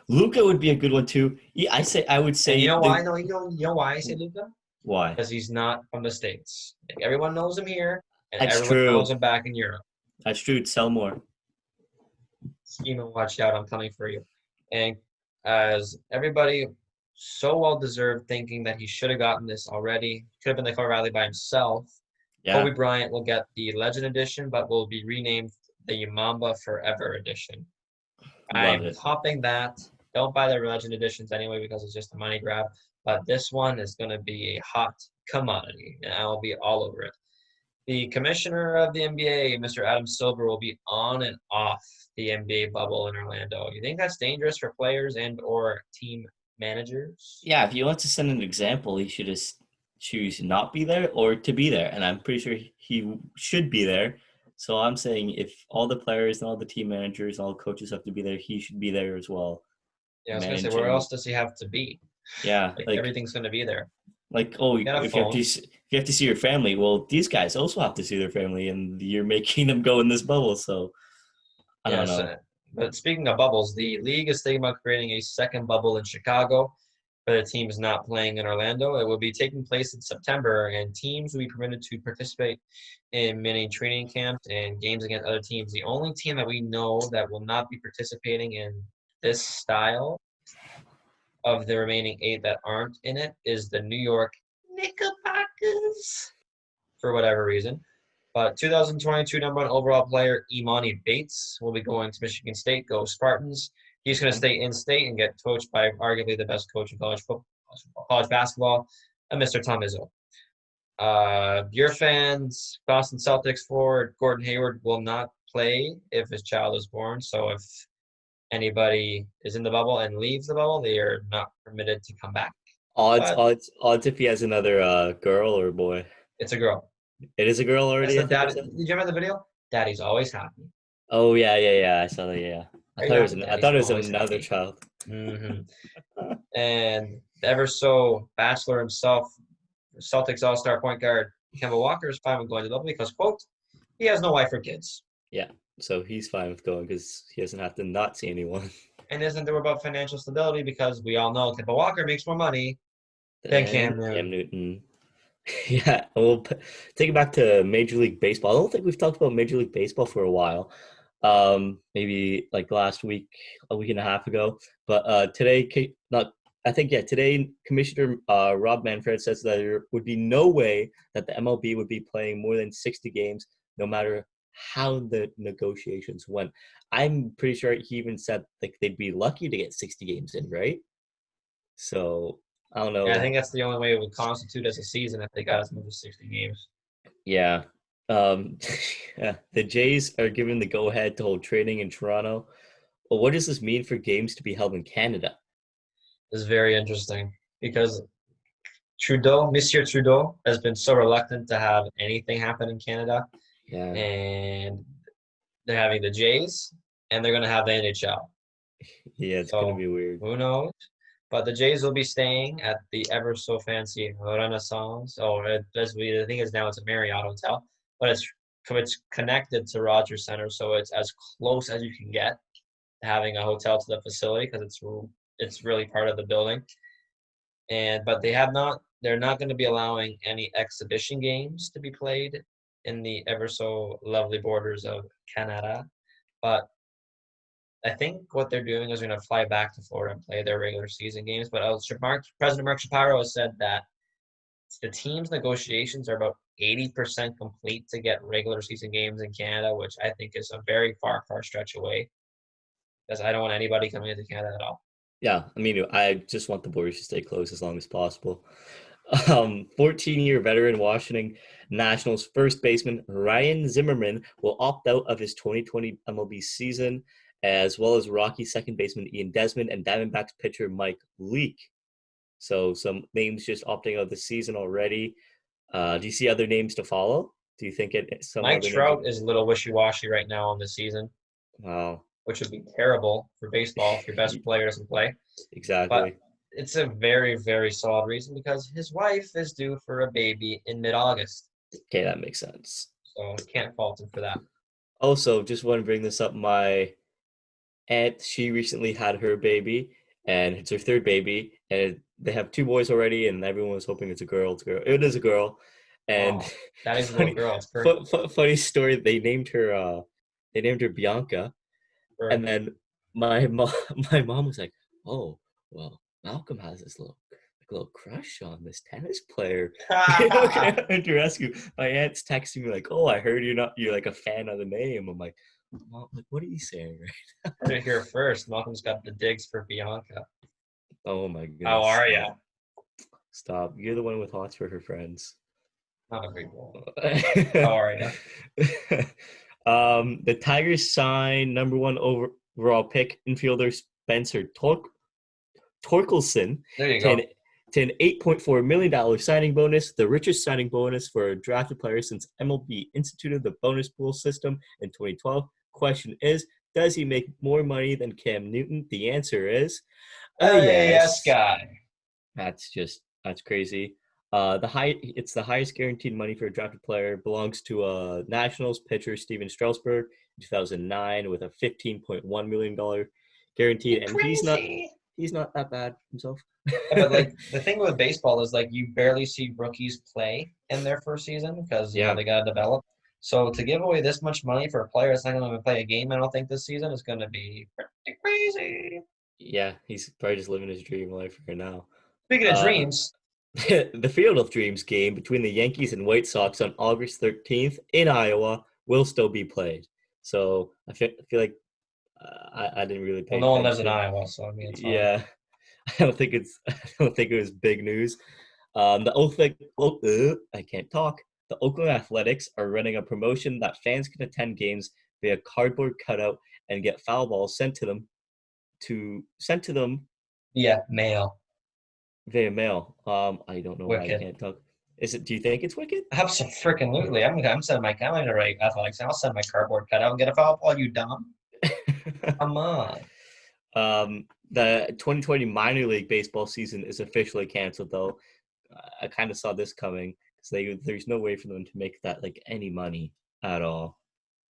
Luca would be a good one too. Yeah, I would
And you
say
know why?
the
No, you know why I say Luca?
why.
Because he's not from the States. Like everyone knows him here, and
That's
everyone knows
true.
him back in Europe.
That's true. Sell more.
Scheme and watch out, I'm coming for you. And as everybody so well deserved, thinking that he should have gotten this already, could have been the cover rally by himself.
Yeah,
Kobe Bryant will get the Legend Edition, but will be renamed the Mamba Forever Edition.
love
I'm
it.
topping that. Don't buy the Legend Editions anyway because it's just a money grab. But this one is going to be a hot commodity, and I'll be all over it. The commissioner of the NBA, Mr. Adam Silver, will be on and off the NBA bubble in Orlando. You think that's dangerous for players and/or team managers?
Yeah, if he wants to send an example, he should just choose not be there or to be there. And I'm pretty sure he should be there. So I'm saying if all the players and all the team managers and all the coaches have to be there, he should be there as well,
Yeah, I was gonna say, where
managing.
else does he have to be?
Yeah,
Like everything's gonna be there.
oh,
Get a
if you have to
phone.
if you have to see your family, well, these guys also have to see their family, and you're making them go in this bubble. So I don't
Yes,
know.
but speaking of bubbles, the league is thinking about creating a second bubble in Chicago, but the team is not playing in Orlando. It will be taking place in September, and teams will be permitted to participate in many training camps and games against other teams. The only team that we know that will not be participating in this style of the remaining 8 that aren't in it is the New York Knickerbockers for whatever reason. But 2022 number one overall player Imani Bates will be going to Michigan State. Go Spartans! He's going to
Okay.
stay in state and get coached by arguably the best coach in college football, college basketball, Mr. Tom Izzo. Your fans, Boston Celtics forward Gordon Hayward will not play if his child is born. So if anybody is in the bubble and leaves the bubble, they are not permitted to come back.
Odds,
But
odds, odds if he has another girl or boy.
it's a girl.
It is a girl
That's
already, I
the
think you
dad.
said.
Did you remember the video? Daddy's always happy.
Oh yeah. I saw that. Yeah,
Are you happy?
I
Daddy's
thought it was
always
another
happy.
child.
Hmm And ever so bachelor himself, Celtics All-Star point guard Kemba Walker is fine with going to the bubble because, quote, he has no wife or kids
Yeah, so he's fine with going because he doesn't have to not see anyone.
and isn't there about financial stability because we all know Kemba Walker makes more money than
Then
Cam
Cam
Newton.
Newton. Yeah, we'll take it back to Major League Baseball. I don't think we've talked about Major League Baseball for a while. Maybe like last week, a week and a half ago. But today, not I think yeah, today Commissioner Rob Manfred says that there would be no way that the MLB would be playing more than 60 games, no matter how the negotiations went. I'm pretty sure he even said like they'd be lucky to get 60 games in, right? So I don't
Yeah, I
know.
think that's the only way it would constitute as a season if they got us moved to 60 games.
Yeah. Yeah. The Jays are given the go ahead to hold training in Toronto. Well, what does this mean for games to be held in Canada?
It's very interesting because Monsieur Trudeau, has been so reluctant to have anything happen in Canada,
Yeah.
and they're having the Jays, and they're going to have the NHL.
Yeah, it's gonna
So
be weird.
who knows? But the Jays will be staying at the ever so fancy Renaissance. Or as we I think it's now it's a Marriott hotel, but it's connected to Rogers Center, so it's as close as you can get to having a hotel to the facility because it's really part of the building. And but they're not going to be allowing any exhibition games to be played in the ever so lovely borders of Canada. But I think what they're doing is going to fly back to Florida and play their regular season games. But President Mark Shapiro has said that the team's negotiations are about 80% complete to get regular season games in Canada, which I think is a very far, far stretch away because I don't want anybody coming into Canada at all.
Yeah, I mean, I just want the borders to stay closed as long as possible. 14-year veteran Washington Nationals first baseman Ryan Zimmerman will opt out of his 2020 MLB season, as well as Rocky second baseman Ian Desmond and Diamondbacks pitcher Mike Leake. So some names just opting out of the season already. Do you see other names to follow? Do you think some
Mike
other names?
Trout is a little wishy-washy right now on the season,
Wow,
which would be terrible for baseball if your best player doesn't play. But
exactly.
it's a very, very solid reason because his wife is due for a baby in mid-August.
Okay, that makes sense.
So can't fault him for that.
Also, just want to bring this up. My aunt, she recently had her baby, and it's her third baby, and they have two boys already, and everyone was hoping it's a girl. It's a girl. It is a girl, and
Oh, that is a little
funny,
girl. It's perfect.
funny story. They named her Bianca, and then my mom, my mom was like, "Oh, well, Malcolm has this little crush on this tennis player." Okay, to rescue. My aunt's texting me like, "Oh, I heard you're like a fan of the name." I'm like, "Mom, like, what are you saying?" Right?
Heard it here first. Malcolm's got the digs for Bianca.
Oh my
How
goodness.
are you?
Stop. You're the one with hots for her friends.
Not a big deal. How are you?
The Tigers signed number one overall pick infielder Spencer Torkelson
There you
to
go.
an $8.4 million signing bonus, the richest signing bonus for a drafted player since MLB instituted the bonus pool system in 2012. Question is, does he make more money than Cam Newton? The answer is
Yes,
yes.
guy.
That's crazy. It's the highest guaranteed money for a drafted player. Belongs to Nationals pitcher Steven Strasburg in 2009 with a $15.1 million guaranteed, and
Crazy.
he's not that bad himself.
Yeah, but like the thing with baseball is like you barely see rookies play in their first season because
Yeah,
they gotta develop. So to give away this much money for a player that's not going to play a game, I don't think this season is going to be pretty crazy.
yeah, he's probably just living his dream life right now.
Speaking of
Uh,
dreams,
the Field of Dreams game between the Yankees and White Sox on August 13th in Iowa will still be played. So I feel like I didn't really
well,
pay
no one lives in
attention.
Iowa, so I mean it's fine.
Yeah, I don't think it was big news. I can't talk. The Oakland Athletics are running a promotion that fans can attend games via cardboard cutout and get foul balls sent to them
Yeah, mail.
via mail. I don't know why I
Wicked.
can't talk. Do you think it's wicked?
Absolutely. I'm sending my camera to right athletics. I'll send my cardboard cutout and get a foul ball. You dumb. Come on.
The 2020 minor league baseball season is officially canceled, though. I kind of saw this coming because there's no way for them to make that like any money at all.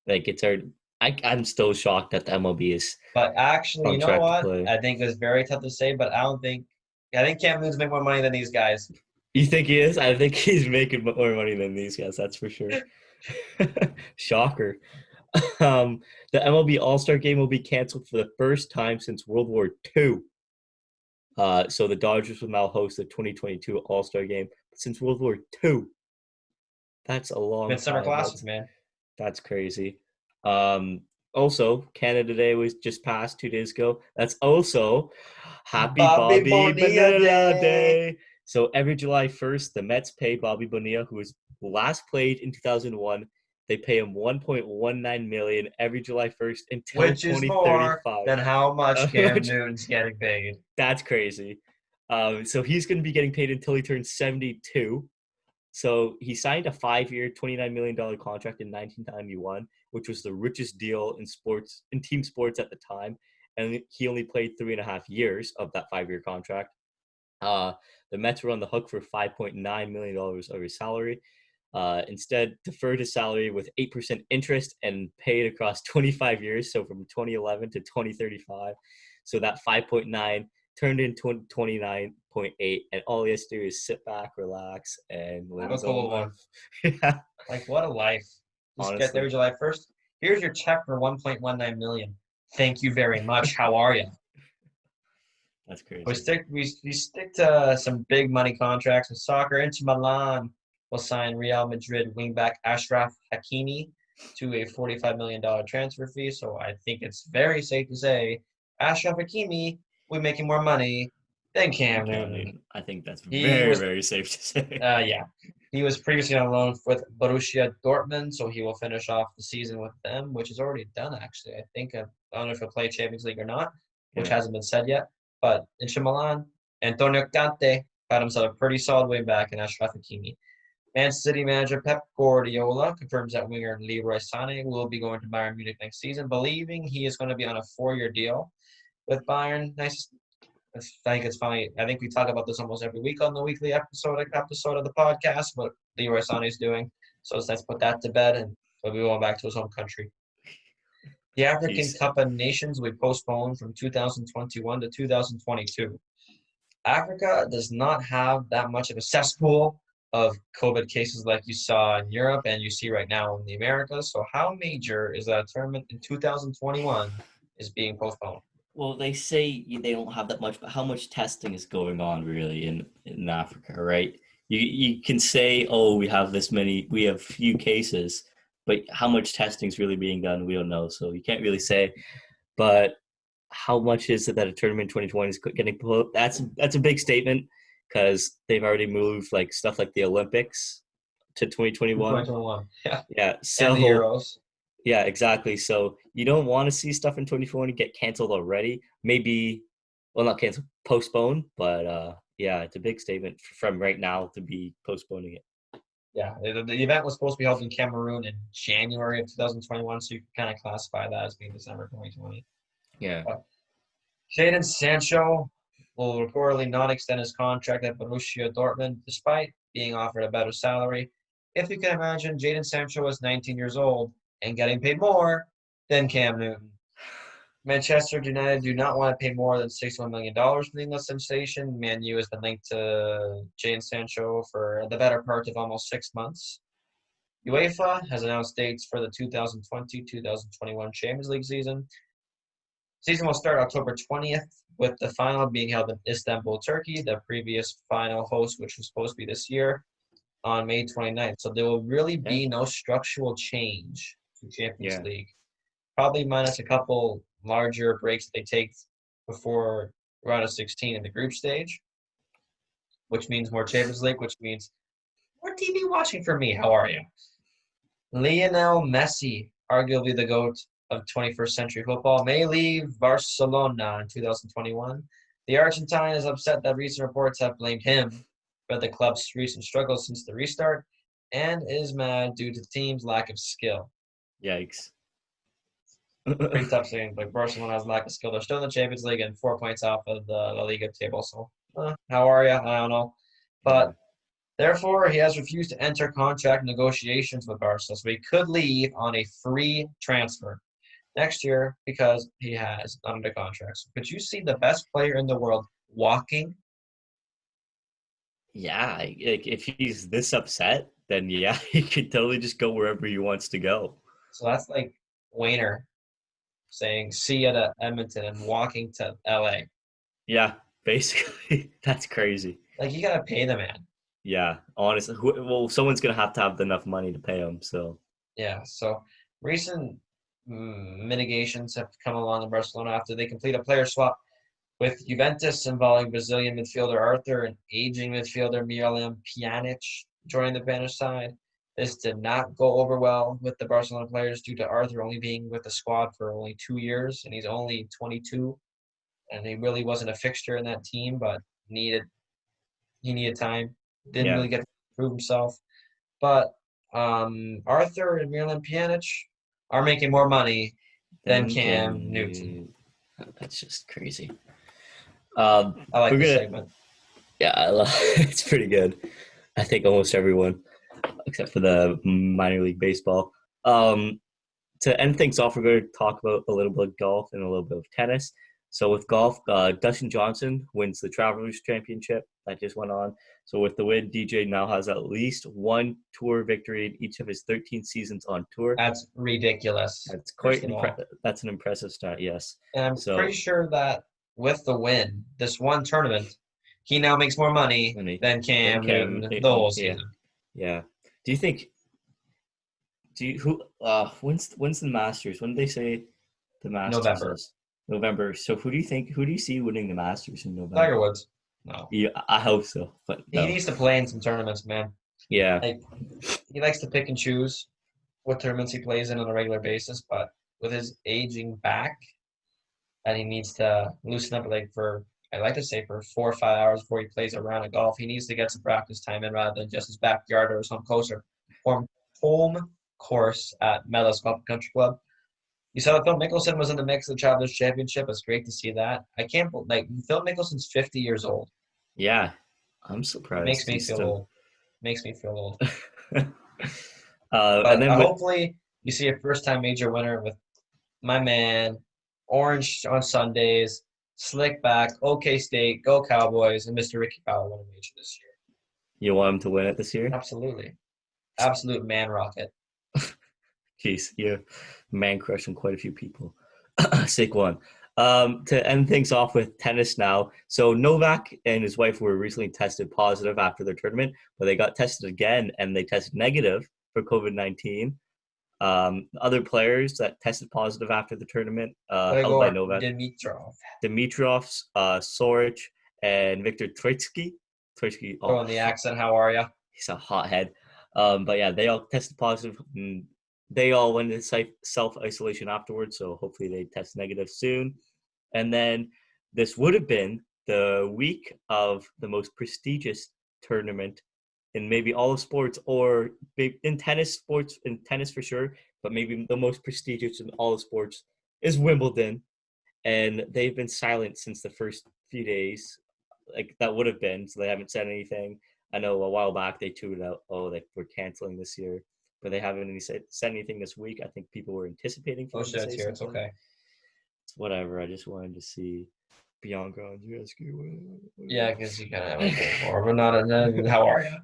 Like it's already, I'm still shocked that the MLB is
But actually,
on
you know
track to
what?
play.
I think it's very tough to say, but I think Cam Newton's make more money than these guys.
You think he is? I think he's making more money than these guys. That's for sure. Shocker. Um, the MLB All Star Game will be canceled for the first time since World War II. So the Dodgers will now host the 2022 All Star Game since World War II. That's a long
Midsummer
time.
Classic, man.
That's crazy. Um, Also, Canada Day was just passed 2 days ago. That's also Happy
Bobby
Bobby
Bonilla
Bonilla
Day.
Day. So every July 1st, the Mets pay Bobby Bonilla, who was last played in 2001. They pay him 1.19 million every July 1st until
Which is more
2035.
than how much Cam Newton's getting paid.
That's crazy. So he's going to be getting paid until he turns 72. So he signed a 5-year, $29 million contract in 1991, which was the richest deal in team sports at the time. And he only played 3.5 years of that 5-year contract. The Mets were on the hook for $5.9 million of his salary. Instead, deferred his salary with 8% interest and paid across 25 years, so from 2011 to 2035. So that 5.9 turned into 29.8, and all he has to do is sit back, relax, and live
Have a
his own
cool one.
life. Yeah,
Like, what a life. Just get there
honestly.
July 1st. Here's your check for 1.19 million. Thank you very much. How are you?
That's crazy.
We stick to some big money contracts in soccer. Inter Milan will sign Real Madrid wingback Ashraf Hakimi to a $45 million transfer fee. So I think it's very safe to say Ashraf Hakimi will be making more money than Cam Newton.
I think that's
He
very,
was
very safe to say.
yeah. He was previously on loan with Borussia Dortmund, so he will finish off the season with them, which is already done, actually. I think. I don't know if he'll play Champions League or not, which
Yeah.
hasn't been said yet. But Inter Milan, Antonio Conte got himself a pretty solid wing back in Ashraf Hakimi. Man City manager Pep Guardiola confirms that winger Leroy Sané will be going to Bayern Munich next season, believing he is going to be on a 4-year deal with Bayern. Nice. I think it's funny. I think we talk about this almost every week on the weekly episode of the podcast, what Leroy Sané's doing. So let's put that to bed, and we'll be going back to his home country. The African
Jeez.
Cup of Nations will be postponed from 2021 to 2022. Africa does not have that much of a cesspool of COVID cases like you saw in Europe and you see right now in the Americas. So how major is that a tournament in 2021 is being postponed?
Well, they say they don't have that much, but how much testing is going on really in Africa, right? You can say, oh, we have few cases, but how much testing is really being done, we don't know. So you can't really say. But how much is it that a tournament in 2020 is getting pulled? That's a big statement because they've already moved like stuff like the Olympics to 2021.
2021, yeah.
Yeah,
And the
so
Euros.
yeah, exactly. So you don't want to see stuff in 2020 get canceled already. Maybe, well, not canceled, postponed. But yeah, it's a big statement from right now to be postponing it.
Yeah, the event was supposed to be held in Cameroon in January of 2021, so you can kind of classify that as being December 2020.
Yeah.
Jadon Sancho will reportedly not extend his contract at Borussia Dortmund, despite being offered a better salary. If you can imagine, Jadon Sancho is 19 years old and getting paid more than Cam Newton. Manchester United do not want to pay more than $61 million for the English sensation. Man U has been linked to Jadon Sancho for the better part of almost 6 months. UEFA has announced dates for the 2020-2021 Champions League season. Season will start October 20th, with the final being held in Istanbul, Turkey, the previous final host, which was supposed to be this year, on May 29th. So there will really be no structural change to Champions League. Probably minus a couple larger breaks they take before round of 16 in the group stage, which means more Champions League, which means more TV watching for me. How are you? Lionel Messi, arguably the GOAT of 21st century football, may leave Barcelona in 2021. The Argentine is upset that recent reports have blamed him for the club's recent struggles since the restart and is mad due to the team's lack of skill.
Yikes.
Pretty tough saying, but Barcelona has lack of skill. They're still in the Champions League and 4 points off of the La Liga table. So, how are you? I don't know. But therefore, he has refused to enter contract negotiations with Barca, so he could leave on a free transfer next year because he has not under contract. So could you see the best player in the world walking?
Yeah, like if he's this upset, then yeah, he could totally just go wherever he wants to go.
So that's like Wayner saying see you to Edmonton and walking to LA.
Yeah, basically, that's crazy.
Like you gotta pay the man.
Yeah, honestly, well, someone's gonna have to have enough money to pay him. So
Yeah. So recent mitigations have come along in Barcelona after they complete a player swap with Juventus involving Brazilian midfielder Arthur and aging midfielder Miralem Pjanic joining the Spanish side. This did not go over well with the Barcelona players due to Arthur only being with the squad for only 2 years, and he's only 22, and he really wasn't a fixture in that team, but he needed time. Didn't
yeah,
really get to prove himself. But Arthur and Miralem Pjanic are making more money than
then
Cam
can
Newton.
that's just crazy.
I like
We're
this
gonna,
segment.
yeah, it's pretty good. I think almost everyone, except for the minor league baseball. To end things off, we're going to talk about a little bit of golf and a little bit of tennis. So with golf, Dustin Johnson wins the Travelers Championship that just went on. So with the win, DJ now has at least one tour victory in each of his 13 seasons on tour.
That's ridiculous.
That's
First of all,
that's an impressive stat. Yes.
and I'm
So
pretty sure that with the win, this one tournament, he now makes more money than Cam Newton the whole
yeah,
season.
yeah. Do you think? When's the Masters? When did they say the Masters
November.
is? November. So who do you see winning the Masters in November?
Tiger Woods. No.
Yeah, I hope so, but
He
no.
needs to play in some tournaments, man.
Yeah.
Like he likes to pick and choose what tournaments he plays in on a regular basis, but with his aging back, and he needs to loosen up I like to say for 4 or 5 hours before he plays a round of golf. He needs to get some practice time in rather than just his backyard or some closer home course at Mellis Golf Country Club. You saw that Phil Mickelson was in the mix of the Travelers Championship. It's great to see that. I can't Phil Mickelson's 50 years old.
Yeah, I'm surprised.
Makes me feel old. Makes me feel old.
And
But
then
hopefully you see a first-time major winner with my man, Orange on Sundays, Slick back, OK State, go Cowboys, and Mr. Ricky Powell win a major this year.
you want him to win it this year?
Absolutely. Absolute man rocket.
Jeez, you're man crushing quite a few people. Sick one. To end things off with tennis now. So Novak and his wife were recently tested positive after their tournament, but they got tested again and they tested negative for COVID-19. Other players that tested positive after the tournament held by Novak. Dimitrov, Soric, and Victor Troitsky.
Oh, the accent, how are you?
He's a hothead. But yeah, they all tested positive. They all went into self-isolation afterwards, so hopefully they test negative soon. And then this would have been the week of the most prestigious tournament in maybe all of sports, or in tennis for sure, but maybe the most prestigious in all of sports is Wimbledon. And they've been silent since the first few days. Like that would have been, so they haven't said anything. I know a while back they tweeted out, we're canceling this year, but they haven't said anything this week. I think people were anticipating for them to say something.
It's okay.
It's whatever. I just wanted to see Bianca Andreescu.
Yeah, because you kind of have more, but not how are you?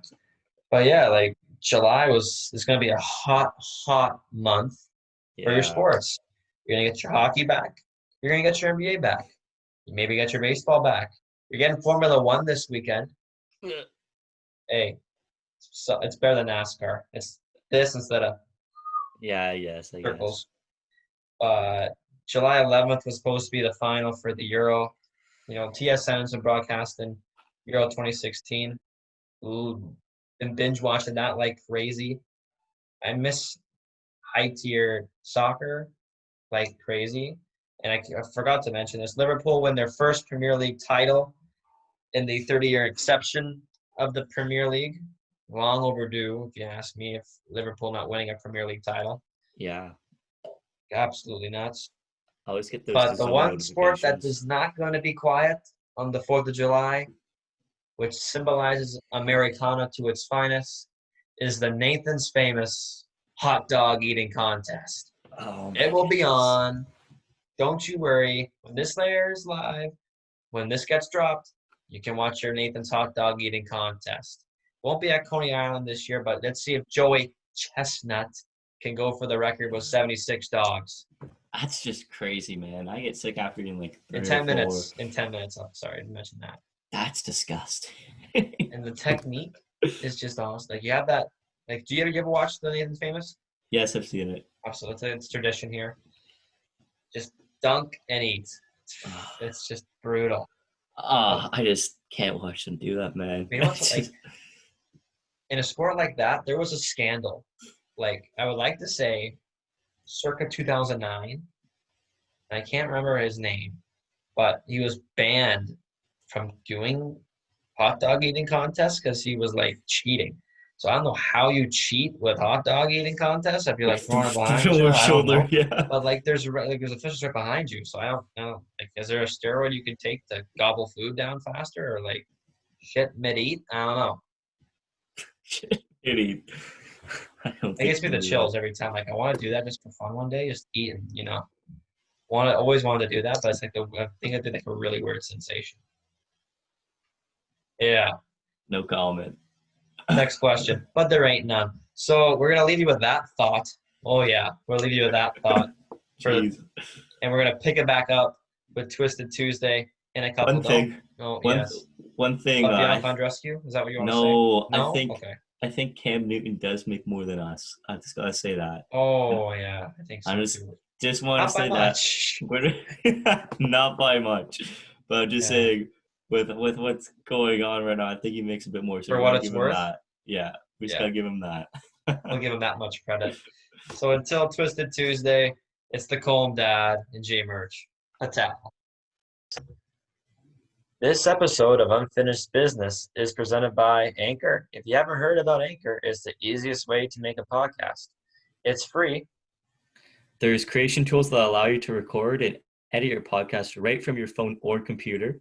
But yeah, July is going to be a hot month for your sports. You're going to get your hockey back. You're going to get your NBA back. You maybe get your baseball back. You're getting Formula One this weekend.
Yeah.
Hey, so it's better than NASCAR. It's this instead of circles. July 11th was supposed to be the final for the Euro. TSN has been broadcasting Euro 2016. Ooh, been binge watching that like crazy. I miss high-tier soccer like crazy. And I forgot to mention this. Liverpool win their first Premier League title in the 30-year exception of the Premier League. Long overdue, if you ask me, if Liverpool not winning a Premier League title.
Yeah.
Absolutely nuts.
I always get those.
But the one sport that is not going to be quiet on the 4th of July, which symbolizes Americana to its finest, is the Nathan's famous hot dog eating contest. It will be on. Don't you worry. When this airs live, when this gets dropped, you can watch your Nathan's hot dog eating contest. Won't be at Coney Island this year, but let's see if Joey Chestnut can go for the record with 76 dogs.
That's just crazy, man. I get sick after eating like 3
in 10
or 4.
minutes. In 10 minutes. I'm sorry to mention that.
That's disgusting.
And the technique is just awesome. You have that. Do you ever watch the Nathan's Famous?
Yes, I've seen it.
Absolutely, it's tradition here. Just dunk and eat. It's just brutal.
I just can't watch them do that, man.
In a sport like that, there was a scandal. I would like to say, circa 2009. I can't remember his name, but he was banned from doing hot dog eating contests because he was cheating. So I don't know how you cheat with hot dog eating contests. I feel like throwing it behind you. I don't know.
Yeah.
But there's officials right behind you, so I don't know. Is there a steroid you can take to gobble food down faster, or shit mid eat? I don't know.
Shit mid eat.
It gives me the chills every time. I want to do that just for fun one day, just eat and always wanted to do that, but it's I think I did a really weird sensation. Yeah.
No comment.
Next question, but there ain't none. So we're gonna leave you with that thought. Oh yeah, we'll leave you with that thought for,
Jeez.
and we're gonna pick it back up with Twisted Tuesday in a couple.
One
No,
thing.
oh
One
yes.
one thing.
Papillon Find Rescue. Is that what you want to say?
No, I
No.
think
Okay.
I think Cam Newton does make more than us. I just gotta say that.
Oh yeah, I think
I
so
just
too.
just want to
Not by
say that
much.
we're not by much, but I'm just
Yeah.
saying with what's going on right now, I think he makes a bit more. So
For
we
what
gotta
it's
give him
worth.
that. Yeah, we just
Yeah,
gotta give him that.
we'll give him that much credit. So until Twisted Tuesday, it's the Calm Dad and J Merch. Attack. This episode of Unfinished Business is presented by Anchor. If you haven't heard about Anchor, it's the easiest way to make a podcast. It's free.
There's creation tools that allow you to record and edit your podcast right from your phone or computer.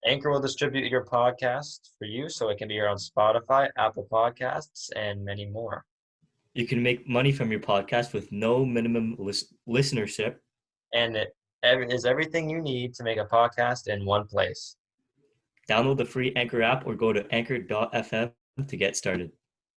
Anchor will distribute your podcast for you so it can be heard on Spotify, Apple Podcasts, and many more.
You can make money from your podcast with no minimum listenership.
And it is everything you need to make a podcast in one place.
Download the free Anchor app or go to anchor.fm to get started.